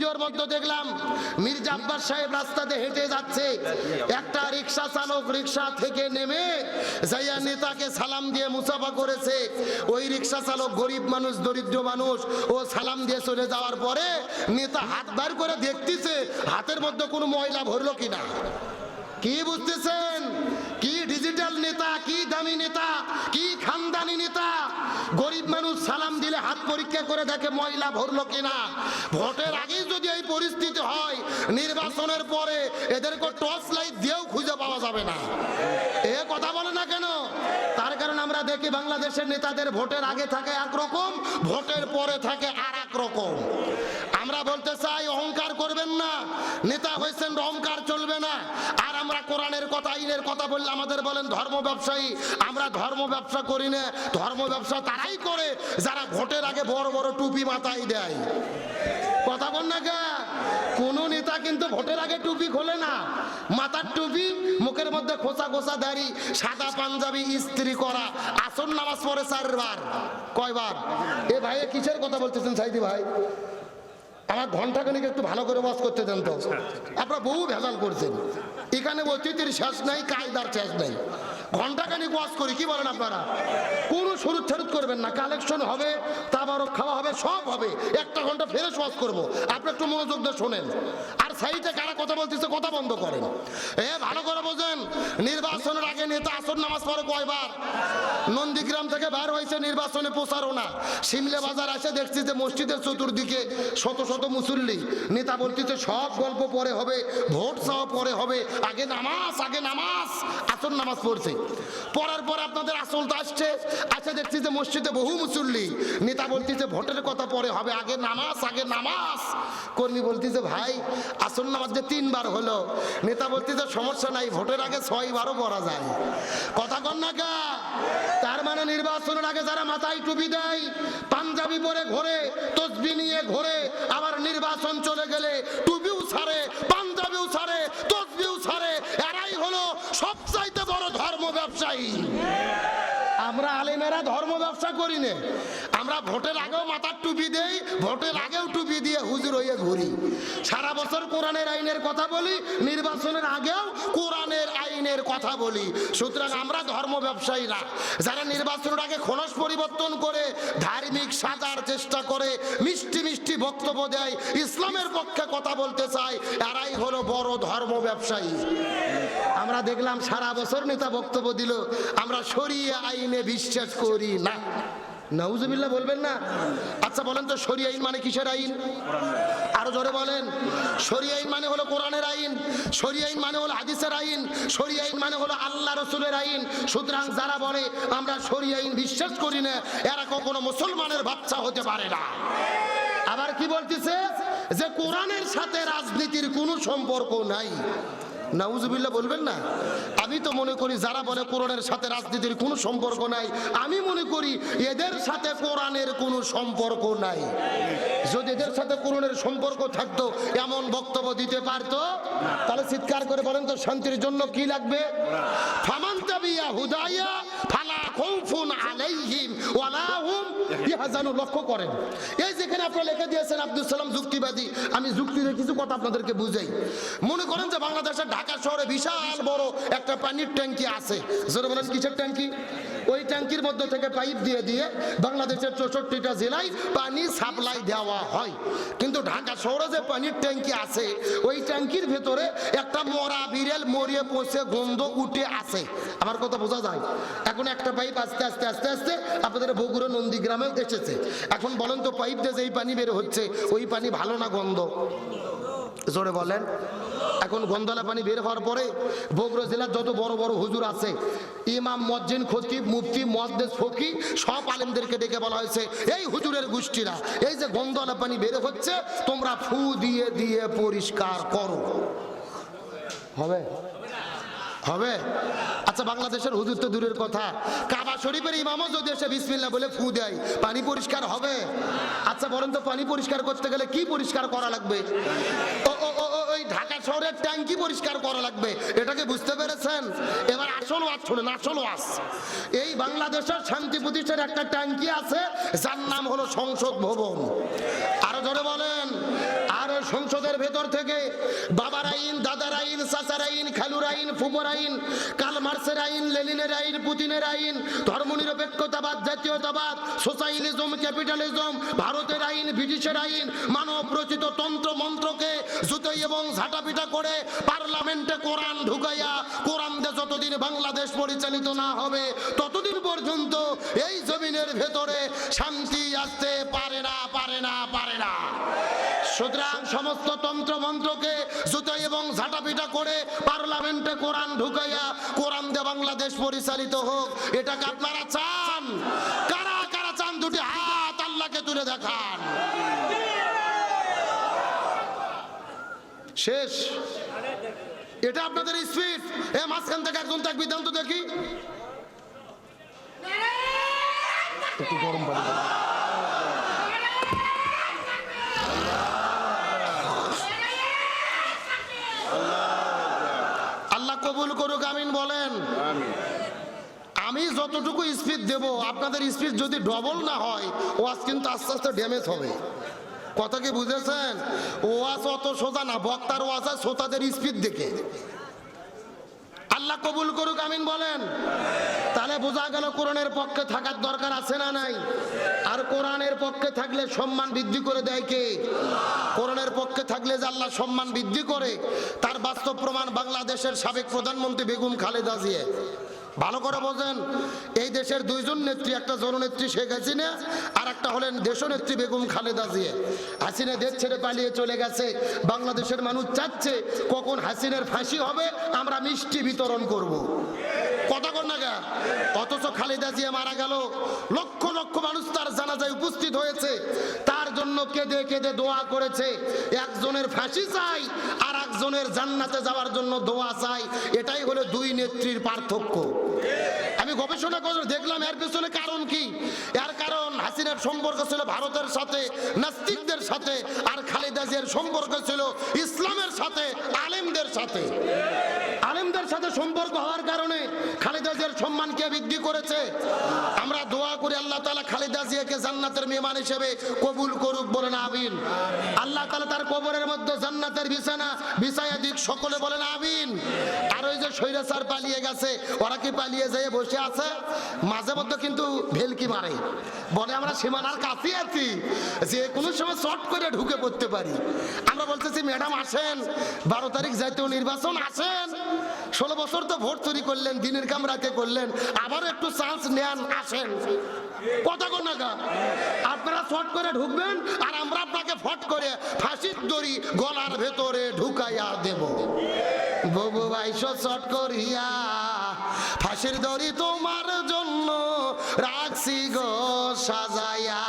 ভিডিওর মধ্যে দেখলাম মির্জা আব্বাস সাহেব রাস্তাতে হেঁটে যাচ্ছে, একটা রিক্সা চালক রিক্সা থেকে নেমে যাইয়া নেতাকে সালাম দিয়ে মুসাফা করেছে। ওই রিক্সা চালক গরিব মানুষ, দরিদ্র মানুষ, ও সালাম দিয়ে চলে যাওয়ার পরে নেতা হাত বার করে দেখতেছে হাতের মধ্যে কোনো ময়লা ভরলো কিনা। কি বুঝতেছেন? কি ডিজিটাল নেতা, কি দামি নেতা, কি খানদানি নেতা! গরিব মানুষ সালাম দিলে হাত পরীক্ষা করে দেখে ময়লা ভরলো কিনা। ভোটের আগেই যদি এই পরিস্থিতি হয়, নির্বাচনের পরে এদেরকে টর্চ লাইট দিয়েও খুঁজে পাওয়া যাবে না। এ কথা বলে না কেন? তার কারণ আমরা দেখি বাংলাদেশের নেতাদের ভোটের আগে থাকে একরকম, ভোটের পরে থাকে আর এক রকম। আমরা বলতে চাই অহংকার করবেন না, নেতা হয়েছেন অহংকার চলবে না। আর আমরা কোরআনের কথা, আইনের কথা বললে আমাদের বলেন ধর্ম ব্যবসায়ী। আমরা ধর্ম ব্যবসা করি না, ধর্ম ব্যবসা তারাই করে যারা ভোটের আগে বড় বড় টুপি মাথায় দেয়। কথা বল না কে? কোন নেতা কিন্তু ভোটের আগে টুপি খোলে না, মাথার টুপি, মুখের মধ্যে খোসা খোসা দাড়ি, সাদা পাঞ্জাবি ইস্ত্রি করা, আসর নামাজ পড়ে 4 বার। কয়বার? এ ভাই কিসের কথা বলতেছেন সাইদি ভাই? আমার ঘন্টাখানিক একটু ভালো করে ওয়াজ করতে দেন তো। আপনারা বহু ভেজাল করছেন, এখানে অতিথির শেষ নাই, কায়দার শেষ নাই। ঘন্টাখানিক ওয়াজ করি, কি বলেন আপনারা? কোনো শুরুত ছেরুত করবেন না, কালেকশন হবে, তাবারক খাওয়া হবে, সব হবে। 1 ঘন্টা ফেরেশ ওয়াজ করবো, আপনি একটু মনোযোগ দিয়ে শোনেন। আর সাইডে কারা কথা বলতেছে কথা বন্ধ করেন। ভালো করে বোঝেন, নির্বাচনের আগে নেতা আসর নামাজ পড়ে কয়বার? নন্দীগ্রাম থেকে বের হয়েছে নির্বাচনে প্রচারণা, শিমলে বাজার আসে দেখছি যে মসজিদের চতুর্দিকে শত শত মুসল্লি। নেতা বলতেছে সব গল্প পরে হবে, ভোট চাওয়া পরে হবে, আগে নামাজ, আগে নামাজ। আসর নামাজ পড়ছে, পড়ার পর আপনাদের আসলটা আসছে, আচ্ছা দেখছি যে মসজিদে বহু মুসল্লি। নেতা বলতেছে ভোটের কথা পরে হবে, আগে নামাজ, আগে নামাজ। কর্মী বলতেছে ভাই আসর নামাজ যে 3 বার হলো। নেতা বলতেছে সমস্যা নাই, ভোটের আগে 6 বারও পড়া যায়। কথা কন না কা? তার মানে নির্বাচনের আগে যারা মাথায় টুপি দেয়, পাঞ্জাবি পরে ঘোরে, তসবি নিয়ে ঘোরে, আবার নির্বাচন চলে গেলে টুপিও ছাড়ে, পাঞ্জাবিও ছাড়ে, তসবিও ছাড়ে, এরাই হলো সবচাইতে বড় ধর্ম ব্যবসায়ী। আমরা আলেমেরা ধর্ম ব্যবসা করি না, আমরা ভোটের আগেও মাথার টুপি দেই, ভোটের আগেও টুপি দিয়ে হুজুর হয়ে ঘুরি। সারা বছর কোরআনের আইনের কথা বলি, নির্বাচনের আগেও কোরআনের আইনের কথা বলি। সুতরাং আমরা ধর্ম ব্যবসায়ী না। যারা নির্বাচনের আগে খোলস পরিবর্তন করে ধার্মিক সাজার চেষ্টা করে, মিষ্টি মিষ্টি বক্তব্য দেয়, ইসলামের পক্ষে কথা বলতে চায়, এরাই হলো বড় ধর্ম ব্যবসায়ী। আমরা দেখলাম সারা বছর নেতা বক্তব্য দিল, আমরা শরিয়া আইনে বিশ্বাস করি না। নাউজুবিল্লাহ বলবেন না? আচ্ছা বলেন তো শরিয়া আইন মানে কিসের আইন? আরো জোরে বলেন। শরিয়া আইন মানে হলো কোরআনের আইন, শরিয়া আইন মানে হলো হাদিসের আইন, শরিয়া আইন মানে হলো আল্লাহ রসুলের আইন। সুতরাং যারা বলে আমরা শরিয়া আইন বিশ্বাস করি না, এরা কখনো মুসলমানের বাচ্চা হতে পারে না। আবার কি বলতেছে যে কোরআনের সাথে রাজনীতির কোনো সম্পর্ক নাই। নাউজুবিল্লাহ বলবেন না? আমি তো মনে করি যারা বলে কোরআনের সাথে রাজনীতির কোনো সম্পর্ক নাই, আমি মনে করি এদের সাথে কোরআনের কোনো সম্পর্ক নাই। যদি এদের সাথে কোরআনের সম্পর্ক থাকতো এমন বক্তব্য দিতে পারতো? তাহলে চিৎকার করে বলেন তো শান্তির জন্য কি লাগবে? ফামান তাবিয়া হুদায়া ফালা খাউফুন আলাইহিম ওয়ালা হুম ইয়াহজানুন। লক্ষ্য করেন, এই যেখানে আপনি লিখে দিয়েছেন আব্দুল সালাম যুক্তিবাদী, আমি যুক্তিতে কিছু কথা আপনাদেরকে বুঝাই। মনে করেন যে বাংলাদেশের ঢাকা শহরে বিশাল বড় একটা পানির ট্যাঙ্কি আছে। যারা বলেন কিসের ট্যাঙ্কি? ওই ট্যাঙ্কির মধ্যে থেকে পাইপ দিয়ে দিয়ে বাংলাদেশের 64টা জেলায় পানি সাপ্লাই দেওয়া হয়। কিন্তু ঢাকা শহরে যে পানির ট্যাঙ্কি আছে, ওই ট্যাঙ্কির ভেতরে একটা মরা বিড়াল মরিয়ে পচে গন্ধ উঠে আছে। আমার কথা বোঝা যায়? এখন একটা পাইপ আস্তে আস্তে আস্তে আস্তে আপনাদের বগুড়া নন্দীগ্রামেও এসেছে। এখন বলেন তো পাইপ দিয়ে যেই পানি বের হচ্ছে, ওই পানি ভালো না গন্ধ? জোরে বলেন। এখন গন্ধলা পানি বের হওয়ার পরে বগুড়া জেলার যত বড় বড় হুজুর আছে, ইমাম, মুয়াজ্জিন, খতিব, মুফতি, মুহাদ্দিস, ফকিহ, সব আলেমদেরকে ডেকে বলা হয়েছে, এই হুজুরের গোষ্ঠীরা এই যে গন্ধলা পানি বের হচ্ছে তোমরা ফু দিয়ে দিয়ে পরিষ্কার করো। হবে? হবে? আচ্ছা বাংলাদেশের হুজুর তো দূরের কথা, কাবা শরীফের ইমামও যদি এসে বিসমিল্লাহ বলে ফু দেয়, পানি পরিষ্কার হবে? আচ্ছা বলেন তো পানি পরিষ্কার করতে গেলে কি পরিষ্কার করা লাগবে? ওই ঢাকা শহরের ট্যাঙ্কি পরিষ্কার করা লাগবে। এটাকে বুঝতে পেরেছেন? এবার আসল ওয়াজ শুনেন, আসল ওয়াজ। এই বাংলাদেশের শান্তি প্রতিষ্ঠানের একটা ট্যাঙ্কি আছে যার নাম হলো সংসদ ভবন। আরো জোরে বলেন, আরো সংসদের ভেতর থেকে বাবার আইন, দাদার আইন, চাচার আইন, খালুর আইন, ফুফুর আইন, কার্ল মার্ক্সের আইন, লেনিনের আইন, পুতিনের আইন, ধর্মনিরপেক্ষতাবাদ, জাতীয়তাবাদ, সোশ্যালিজম, ক্যাপিটালিজম, ভারতের আইন, ব্রিটিশের আইন, মানব রচিত তন্ত্র মন্ত্রকে জুতোই এবং ঝাঁটাপিটা করে পার্লামেন্টে কোরআন ঢুকাইয়া কোরআন দিয়ে যতদিন বাংলাদেশ পরিচালিত না হবে ততদিন পর্যন্ত এই জমিনের ভেতরে শান্তি আসতে পারে না, পারে না, পারে না। সুতরাং সমস্ত তন্ত্র মন্ত্রকে জুতোই এবং ঝাঁটাপিটা করে পার্লামেন্টে কোরআন ঢুকাইয়া কোরআন দিয়ে বাংলাদেশ পরিচালিত হোক, এটাকে আপনারা চান? কারা কারা চান? দুটি হাত আল্লাহকে তুলে দেখান। শেষ। এটা আপনাদের স্পিড। এ মাঝখান থেকে একজন তাকবীর দেন তো দেখি। একটু গরম পানি দাও। আল্লাহ কবুল করুক, আমিন বলেন। আমি যতটুকু স্পিড দেব, আপনাদের স্পিড যদি ডবল না হয় ওয়াজ কিন্তু আস্তে আস্তে ড্যামেজ হবে। কথা কি বুঝেছেন? ওয়াজ অত সোজা না, বক্তার ওয়াজ আর শ্রোতাদের স্পিড দেখে। আল্লাহ কবুল করুক, আমিন বলেন। তাহলে বোঝা গেল কোরআনের পক্ষে থাকার দরকার আছে না নাই? আর কোরআনের পক্ষে থাকলে সম্মান বৃদ্ধি করে দেয় কে? কোরআনের পক্ষে থাকলে যে আল্লাহ সম্মান বৃদ্ধি করে তার বাস্তব প্রমাণ বাংলাদেশের সাবেক প্রধানমন্ত্রী বেগম খালেদা জিয়া। ভালো করে বোঝেন, এই দেশের দুইজন নেত্রী, একটা জননেত্রী শেখ হাসিনা আর একটা হলেন দেশনেত্রী বেগম খালেদা জিয়া। হাসিনা দেশ ছেড়ে পালিয়ে চলে গেছে। বাংলাদেশের মানুষ চাচ্ছে কখন হাসিনার ফাঁসি হবে, আমরা মিষ্টি বিতরণ করব। কথা কর না গা। অথচ খালেদা জিয়া মারা গেল, লক্ষ লক্ষ মানুষ তার জানাজায় উপস্থিত হয়েছে, তার জন্য কেঁদে কেঁদে দোয়া করেছে। একজনের ফাঁসি চাই আর একজনের জান্নাতে যাওয়ার জন্য দোয়া চাই। এটাই হলো দুই নেত্রীর পার্থক্য। আমি গবেষণা করে দেখলাম এর পেছনে কারণ কি। এর কারণ হাসিনার সম্পর্ক ছিল ভারতের সাথে, নাস্তিকদের সাথে, আর খালেদা জিয়ার সম্পর্ক ছিল ইসলামের সাথে, আলেমদের সাথে। আলেমদের সাথে সম্পর্ক হওয়ার কারণে খালেদা জিয়ার সম্মানকে বৃদ্ধি করেছে। আমরা দোয়া করি আল্লাহ তাআলা খালেদা জিয়াকে জান্নাতের মেহমান হিসেবে কবুল করুক, বলেন আমিন। আল্লাহ তাআলা তার কবরের মধ্যে জান্নাতের বিছানা বিছায়া দিক, সকলে বলেন আমিন। আর ওই যে স্বৈরাচার পালিয়ে গেছে, ওরা কি পালিয়ে যেয়ে বসে আছে? মাঝে মধ্যে কিন্তু ভেলকি মারে, বলে আমরা সীমানার কাছে আছি, যে কোনো সময় শর্ট করে ঢুকে পড়তে পারি। আমরা বলতেছি ম্যাডাম আসেন, 12 তারিখ জাতীয় নির্বাচন, আসেন। 16 বছর তো ভোট চুরি করলেন, দিনের কাম রাতে করলেন, আবারও একটু চান্স নেন, আসেন। কথা কর না গা। আপনারা শর্ট করে ঢুকবেন আর আমরা আপনাকে ফট করে ফাঁসির দড়ি গলার ভেতরে ঢুকাইয়া দেব। বাবু ভাইসো শর্ট করিয়া ফাঁসির দড়ি তোমার জন্য রাখছি গো সাজাইয়া,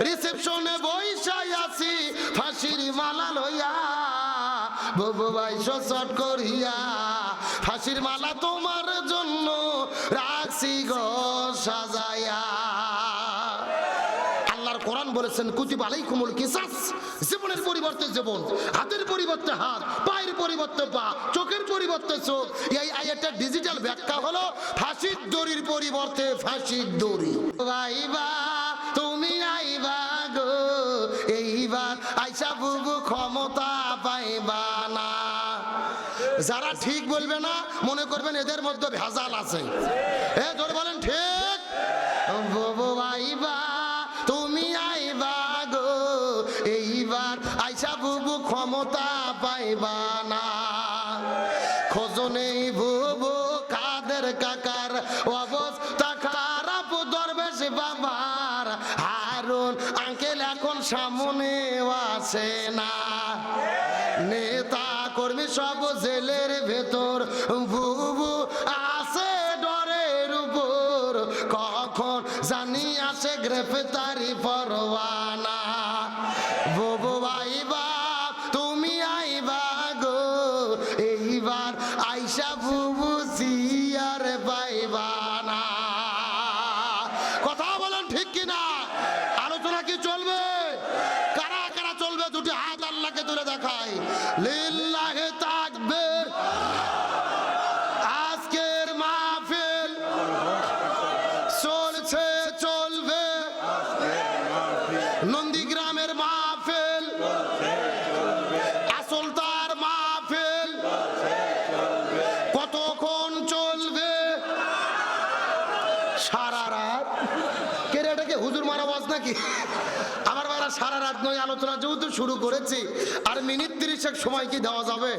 রিসেপশনে বইসাই আছি ফাঁসির মালা লইয়া। বাবু ভাইসো শর্ট করিয়া ফাঁসির মালা তোমার জন্য রাখছি গো সাজাইয়া। আল্লাহর কোরআন বলেছেন কুতিবা আলাইকুমুল কিসাস, জীবনের পরিবর্তে জীবন, হাতের পরিবর্তে হাত, পায়ের পরিবর্তে পা, চোখের পরিবর্তে চোখ। এই আয়াতের ডিজিটাল ব্যাখ্যা হলো ফাঁসির দড়ির পরিবর্তে ফাঁসির দড়ি। আইবা তুমি আইবা গো, এইবার আইসা বুবু ক্ষমতা পাইবা না। যারা ঠিক বলবে না মনে করবেন এদের মধ্যে ভেজাল আছে। এ ধরে বলেন ঠিক। বুবু আইবা তুমি আইবা গো, এইবার আইসা বুবু ক্ষমতা পাইবা না। খোঁজনেই বুবু কাদের কাকার অবস্থা খারাপ, দরবেশ বাবার হারুন আঙ্কেল এখন সামনে আসে না। নেতা কর্মী সব জেলের ভেতর, বুবু আছে ডরের উপর, কখন জানি আসে গ্রেফতারি পরোয়ানা। বুবু আইবা তুমি আইবা গো, এইবার আইসা বুবু জিয়ার পাইবা না। কথা বলেন ঠিক কিনা? আলোচনা কি চলবে? কারা কারা চলবে? দুটি হাত আল্লাহকে তুলে দেখায়। লিল্লাহি তাকবীর। আজকের মাহফিল চলছে, চলবে। নন্দীগ্রামের মাহফিল তোমার আওয়াজ নাকি? আমার বেলা সারা রাত নয় আলোচনা যেহেতু শুরু করেছি, আর মিনিট 30 সময় কি দেওয়া যাবে?